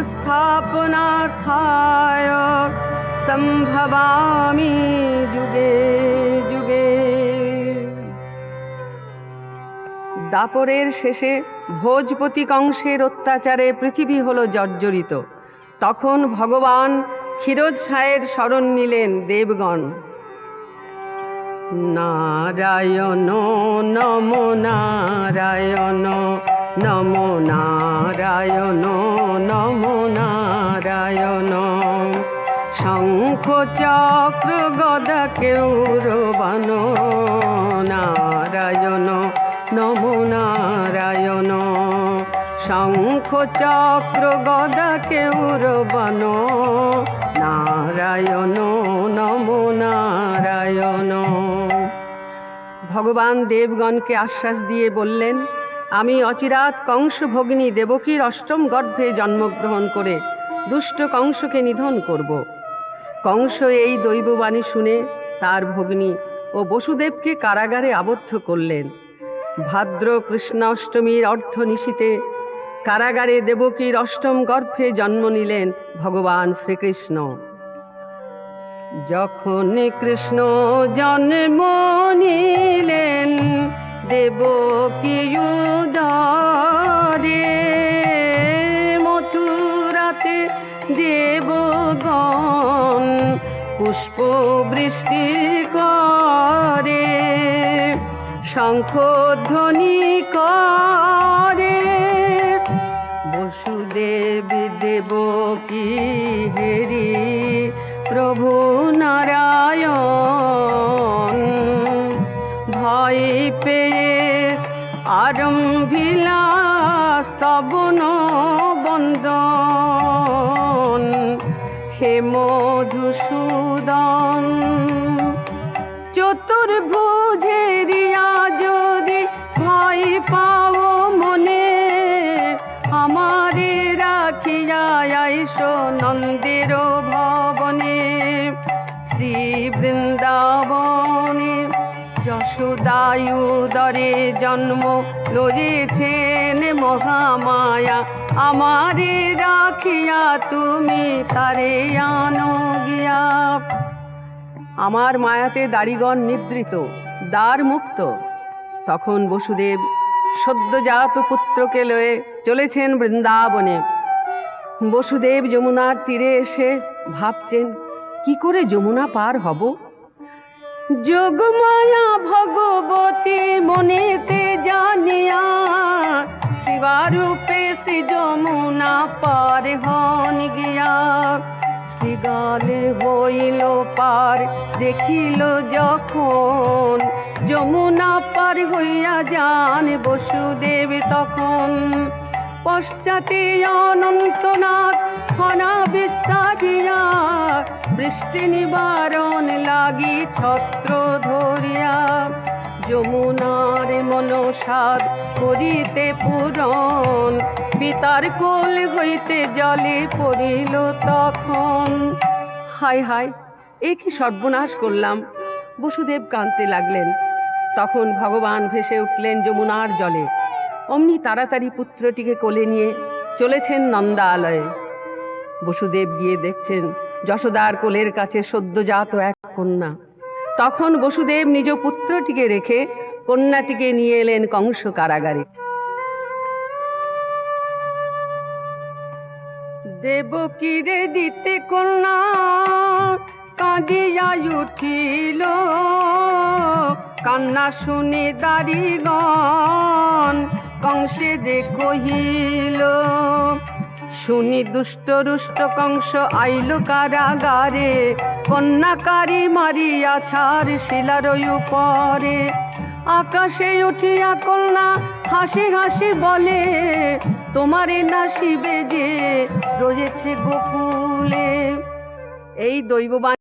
संस्थापनार्थाय संभवामि जुगे जुगे। দাপরের শেষে ভোজপতি কংসের অত্যাচারে পৃথিবী হলো জর্জরিত। তখন ভগবান ক্ষীরোদসায়ের শরণ নিলেন দেবগণ। নারায়ণ নমো নারায়ণ নমো নারায়ণ নমো নারায়ণ। শঙ্খ চক্র গদা কেউরবাণ নারায়ণ নমো নারায়ণ। শঙ্খ চক্র গদা কেউরবাণ নারায়ণ নমো নারায়ণ। ভগবান দেবগণকে আশ্বাস দিয়ে বললেন, আমি অচিরাত কংস ভগিনী দেবকীর অষ্টম গর্ভে জন্মগ্রহণ করে দুষ্ট কংসকে নিধন করব। কংস এই দৈববাণী শুনে তার ভগিনী ও বসুদেবকে কারাগারে আবদ্ধ করলেন। ভাদ্র কৃষ্ণাষ্টমীর অর্ধনিশীতে কারাগারে দেবকীর অষ্টম গর্ভে জন্ম নিলেন ভগবান শ্রীকৃষ্ণ। যখন কৃষ্ণ জন্ম নিলেন দেবকীর উদরে, মথুরাতে দেবগণ পুষ্প বৃষ্টি করে, শঙ্খধ্বনি করে বসুদেব দেবকী হেরি প্রভু নারায়ণ। ভয় পেয়ে আরম্ভিলা স্তবন বন্দন, হে মধুসূদন চতুর্ভুজেরিয়া যদি ভয় পাও মনে, আমারে রাখিয়া আইসো নন্দের ভবনে। শ্রী বৃন্দাবনে যশোদায়ুদরে জন্ম লয়েছেন মহামায়া, আমারে রাখিয়া তুমি তারে আনো গিয়া। আমার মায়াতে দাড়িগণ নিদ্রিত, দ্বার মুক্ত। তখন বসুদেব সদ্যজাত পুত্রকে লয়ে চলেছেন বৃন্দাবনে। বসুদেব যমুনার তীরে এসে ভাবছেন, কি করে যমুনা পার হব। যোগমায়া ভগবতী মনেতে জানিয়া, শিবারূপে শ্রী যমুনা পার হন গিয়া। শ্রীগালে হইল পার দেখিল যখন, যমুনা পার হইয়া যান বসুদেব তখন। পশ্চাতে অনন্তনাথ ফনা বিস্তারিয়া, বৃষ্টি নিবারণ লাগি ছত্র ধরিয়া। যমুনার মনসাদ করিতে পূরণ, পিতার কোল হইতে জলে পড়িল তখন। হায় হায়, এ কি সর্বনাশ করলাম। বসুদেব কাঁদতে লাগলেন। তখন ভগবান ভেসে উঠলেন যমুনার জলে। অমনি তাড়াতাড়ি পুত্রটিকে কোলে নিয়ে চলেছেন নন্দালয়ে। বসুদেব গিয়ে দেখছেন যশোদার কোলের কাছে সদ্যজাত এক কন্যা। তখন বসুদেব নিজ পুত্রটিকে রেখে কন্যাটিকে নিয়ে এলেন কংস কারাগারে। দেবকীরে দিতে কন্যা কাঁদিয়া উঠিল, কান্না শুনে দাড়িগণ কংসে যে কহিল। শুনি দুষ্ট রুষ্ট কংস আইল কারাগারে, কন্যাকারী মারিয়া ছাড় শিলার উপরে। আকাশে উঠিয়া কন্যা হাসি হাসি বলে, তোমারে নাসিবে যে রয়েছে গোকুলে। এই দৈববাণী